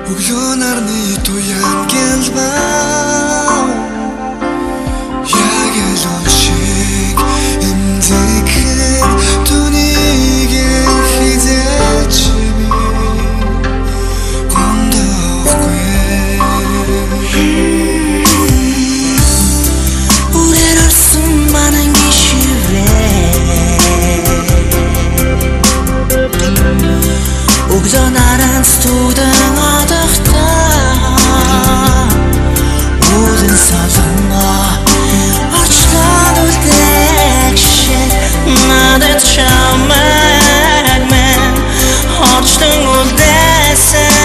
Өглөө нарны туян гэлбаа яг л шиг эмзэгхэн түүнийг хизээч гондохгүй үрээр орсон манан өглөө наран студен одохтаа үүдэн солонгоо орчлоод үлдэх шиг надад чамайг мен орчлон үлдээсэн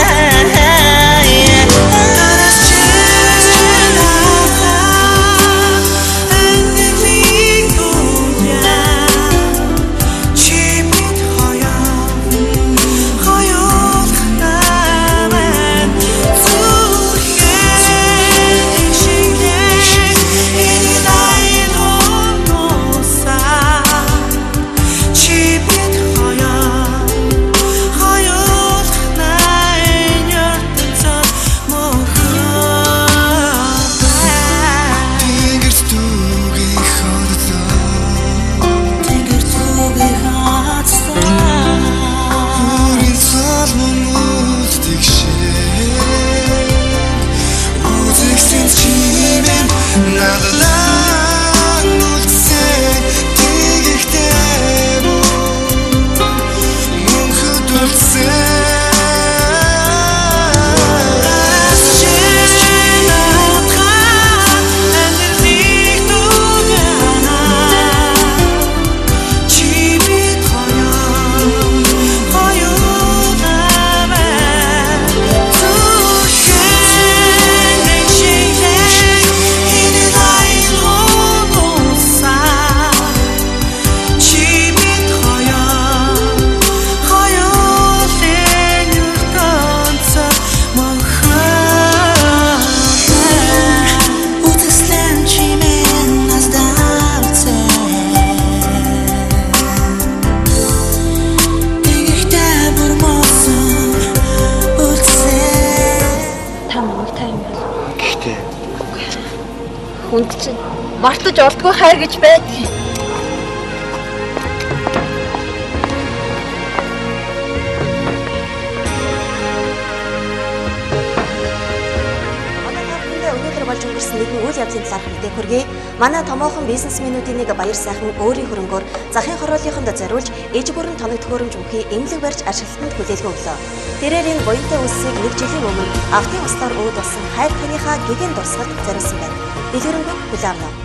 хүнд чинь мартаж олдгүй хайр гэж байдгийг. Өнөөдөр болж өнгөрсөн нэгэн үйл явдлын талаарх мэдээ хүргэе. Манай томоохон бизнесмэнүүдийн нэг баяр сайхан өөрийн хөрөнгөөр захын хорооллынхонд зориулж иж бүрэн тоног төхөөрөмж өгөхий эмнэлэг барьж ажилтнанд хүлээлгэн өглөө. Тэрээр энэ буянтай үлсийг 1 жилийн өмнө автын услаар өөд болсон хайр таныхаа гэгэн дурсгалд зориулсан байна. Дэлгэрэнгүй хүлээн авна.